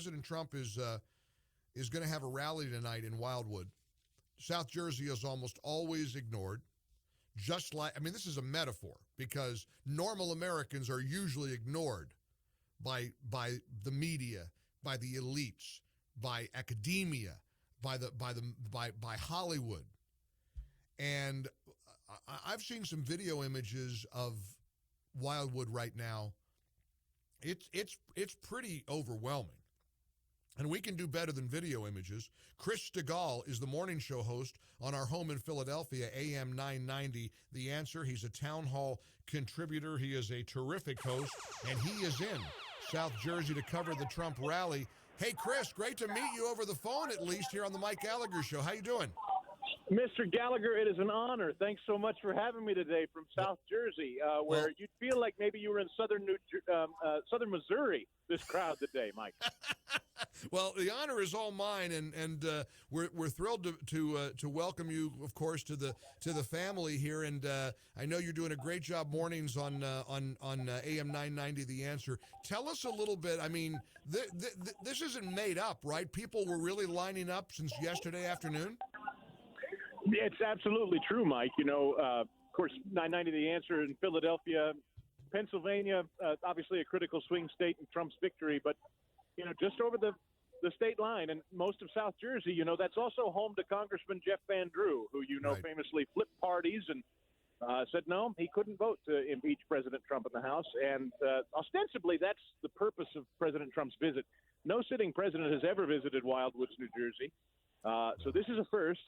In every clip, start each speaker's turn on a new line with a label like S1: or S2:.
S1: President Trump is going to have a rally tonight in Wildwood. South Jersey is almost always ignored. Just like, I mean, this is a metaphor because normal Americans are usually ignored by the media, by the elites, by academia, by Hollywood. And I've seen some video images of Wildwood right now. It's pretty overwhelming. And we can do better than video images. Chris Stigall is the morning show host on our home in Philadelphia, AM 990. The Answer. He's a town hall contributor. He is a terrific host, and he is in South Jersey to cover the Trump rally. Hey, Chris, great to meet you over the phone, at least, here on the Mike Gallagher Show. How you doing?
S2: Mr. Gallagher, it is an honor. Thanks so much for having me today from South Jersey, where you'd feel like maybe you were in southern Missouri, this crowd today, Mike.
S1: Well, the honor is all mine, and we're thrilled to welcome you, of course, to the family here. And I know you're doing a great job mornings on AM 990 The Answer. Tell us a little bit. I mean, this isn't made up, right? People were really lining up since yesterday afternoon.
S2: It's absolutely true, Mike. You know, of course, 990 The Answer in Philadelphia, Pennsylvania, obviously a critical swing state in Trump's victory, but you know, just over the state line and most of South Jersey, you know, that's also home to Congressman Jeff Van Drew, who, you know,
S1: right,
S2: famously flipped parties and said no, he couldn't vote to impeach President Trump in the House. And ostensibly, that's the purpose of President Trump's visit. No sitting president has ever visited Wildwoods, New Jersey. So this is a first.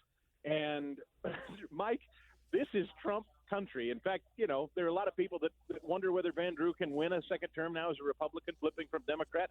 S2: And, Mike, this is Trump country. In fact, you know, there are a lot of people that wonder whether Van Drew can win a second term now as a Republican, flipping from Democrat.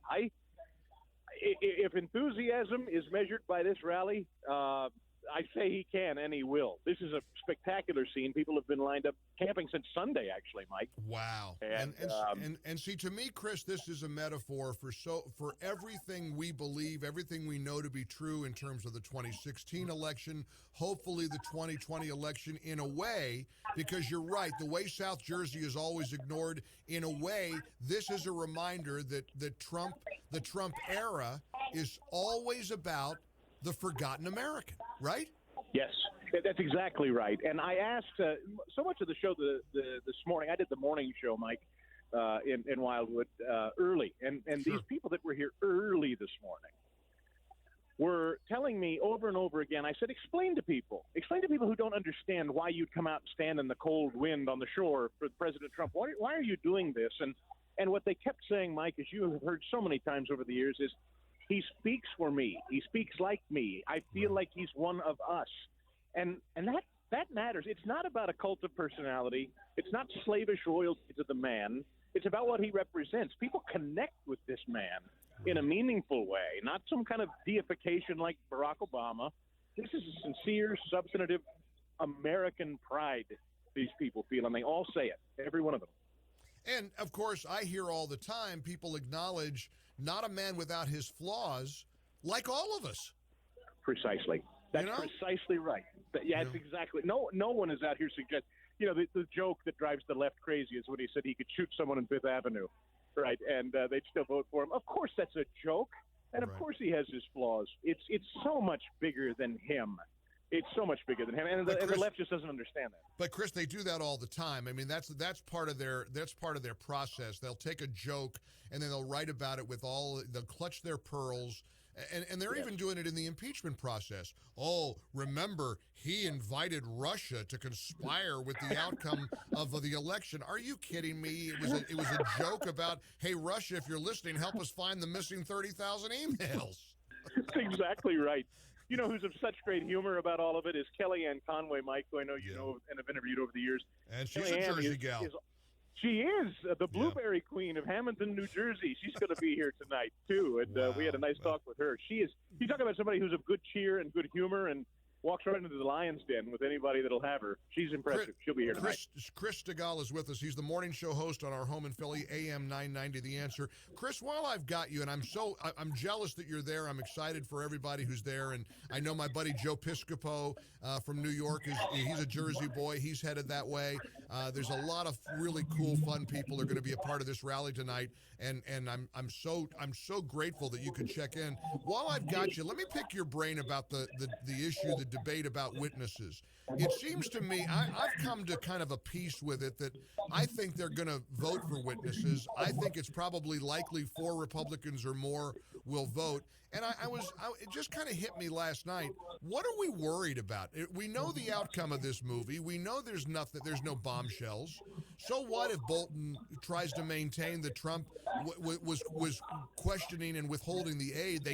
S2: If enthusiasm is measured by this rally, I say he can and he will. This is a spectacular scene. People have been lined up camping since Sunday, actually, Mike.
S1: Wow. And see, to me, Chris, this is a metaphor for everything we believe, everything we know to be true in terms of the 2016 election, hopefully the 2020 election in a way, because you're right, the way South Jersey is always ignored, in a way, this is a reminder that the Trump era is always about the forgotten American, right?
S2: Yes, that's exactly right. And I asked so much of the show this morning. I did the morning show, Mike, in Wildwood early. And
S1: Sure.
S2: These people that were here early this morning were telling me over and over again, I said, explain to people who don't understand why you'd come out and stand in the cold wind on the shore for President Trump. Why are you doing this? And what they kept saying, Mike, as you have heard so many times over the years, is, he speaks for me. He speaks like me. I feel like he's one of us. And that matters. It's not about a cult of personality. It's not slavish loyalty to the man. It's about what he represents. People connect with this man in a meaningful way, not some kind of deification like Barack Obama. This is a sincere, substantive American pride these people feel, and they all say it, every one of them.
S1: And, of course, I hear all the time people acknowledge not a man without his flaws, like all of us.
S2: Precisely. That's precisely right. It's exactly. No one is out here suggesting. You know, the joke that drives the left crazy is when he said he could shoot someone on Fifth Avenue, right? And they'd still vote for him. Of course, that's a joke. And, of course, he has his flaws. It's so much bigger than him. It's so much bigger than him, and the left just doesn't understand that.
S1: But Chris, they do that all the time. I mean, that's part of their process. They'll take a joke and then they'll write about it they'll clutch their pearls, and they're even doing it in the impeachment process. Oh, remember, he invited Russia to conspire with the outcome of the election. Are you kidding me? It was a joke about, hey, Russia, if you're listening, help us find the missing 30,000 emails.
S2: That's exactly right. You know who's of such great humor about all of it is Kellyanne Conway, Mike, who I know you know and have interviewed over the years.
S1: And she's a Jersey gal.
S2: She is the blueberry queen of Hamilton, New Jersey. She's going to be here tonight, too. And we had a nice talk with her. You talk about somebody who's of good cheer and good humor. And walks right into the lion's den with anybody that'll have her. She's impressive. She'll be here tonight.
S1: Chris Stigall is with us. He's the morning show host on our home in Philly, AM 990 The Answer. Chris, while I've got you, and I'm jealous that you're there. I'm excited for everybody who's there, and I know my buddy Joe Piscopo from New York he's a Jersey boy. He's headed that way. There's a lot of really cool, fun people that are going to be a part of this rally tonight, and I'm so grateful that you could check in. While I've got you, let me pick your brain about the issue, the debate about witnesses. It seems to me, I've come to kind of a peace with it that I think they're going to vote for witnesses. I think it's probably likely 4 Republicans or more will vote. And it just kind of hit me last night. What are we worried about? We know the outcome of this movie. We know there's no bombshells. So what if Bolton tries to maintain that Trump was questioning and withholding the aid?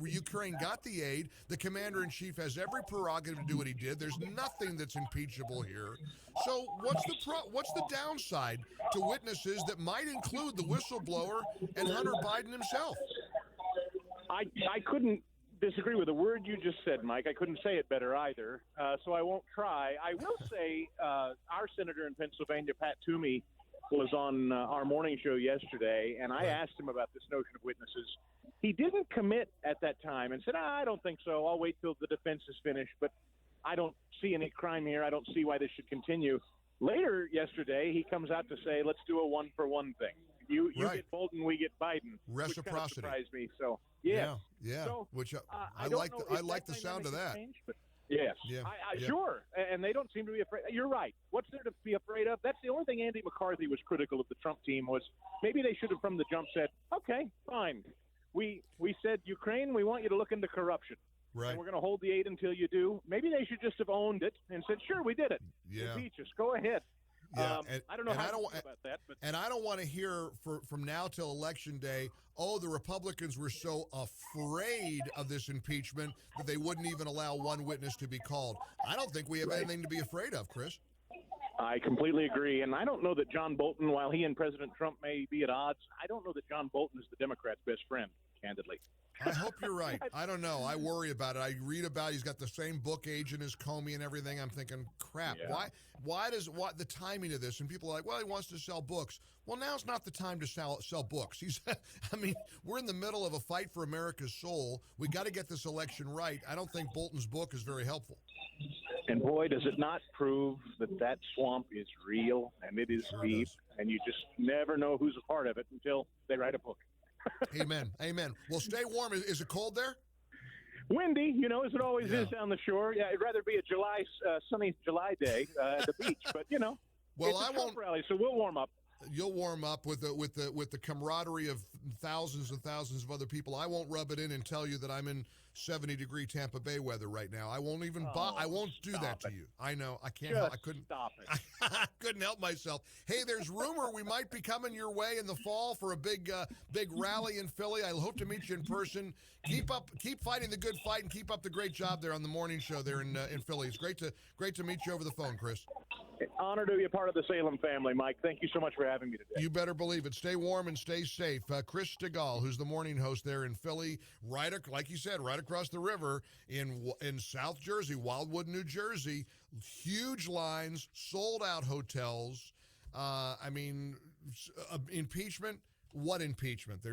S1: Ukraine got the aid. The commander-in-chief has every prerogative to do what he did. There's nothing that's impeachable here. So what's the downside to witnesses that might include the whistleblower and Hunter Biden himself?
S2: I couldn't disagree with a word you just said, Mike. I couldn't say it better either, so I won't try. I will say our senator in Pennsylvania, Pat Toomey, was on our morning show yesterday, and I asked him about this notion of witnesses. He didn't commit at that time and said, I don't think so. I'll wait till the defense is finished, but I don't see any crime here. I don't see why this should continue. Later yesterday, he comes out to say, let's do a one-for-one thing. You
S1: right.
S2: get Bolton, we get Biden.
S1: Reciprocity.
S2: Which kind of surprised me. So yeah.
S1: So, which I like the sound of that.
S2: Change, but yes.
S1: Yeah.
S2: Sure. And they don't seem to be afraid. You're right. What's there to be afraid of? That's the only thing Andy McCarthy was critical of the Trump team was maybe they should have from the jump said, okay, fine. We said, Ukraine, we want you to look into corruption.
S1: Right.
S2: And we're going to hold the aid until you do. Maybe they should just have owned it and said, sure, we did it.
S1: Yeah.
S2: Impeach us. Go ahead.
S1: Yeah,
S2: I don't know how to feel about that. But.
S1: And I don't want to hear from now till Election Day, the Republicans were so afraid of this impeachment that they wouldn't even allow one witness to be called. I don't think we have anything to be afraid of, Chris.
S2: I completely agree. And I don't know that John Bolton, while he and President Trump may be at odds, I don't know that John Bolton is the Democrats' best friend, candidly.
S1: I hope you're right. I don't know. I worry about it. I read about he's got the same book agent as Comey and everything. I'm thinking, crap. Yeah. Why the timing of this? And people are like, well, he wants to sell books. Well, now's not the time to sell books. We're in the middle of a fight for America's soul. We got to get this election right. I don't think Bolton's book is very helpful.
S2: And boy, does it not prove that swamp is real and it is deep, and you just never know who's a part of it until they write a book.
S1: Amen. Well, stay warm. Is it cold there?
S2: Windy, as it always is down the shore. Yeah, I'd rather be a sunny July day at the beach, but
S1: well,
S2: it's a Trump rally, so we'll warm up.
S1: You'll warm up with the camaraderie of thousands and thousands of other people. I won't rub it in and tell you that I'm in 70-degree Tampa Bay weather right now. I won't even. I won't do that to you. I know. I can't. I couldn't.
S2: Stop it.
S1: I couldn't help myself. Hey, there's rumor we might be coming your way in the fall for a big rally in Philly. I hope to meet you in person. Keep fighting the good fight, and keep up the great job there on the morning show there in Philly. It's great to meet you over the phone, Chris.
S2: Honor to be a part of the Salem family, Mike. Thank you so much for having me today.
S1: You better believe it. Stay warm and stay safe. Chris Stigall, who's the morning host there in Philly, like you said, right across the river in South Jersey, Wildwood, New Jersey. Huge lines, sold-out hotels. Impeachment. What impeachment? There's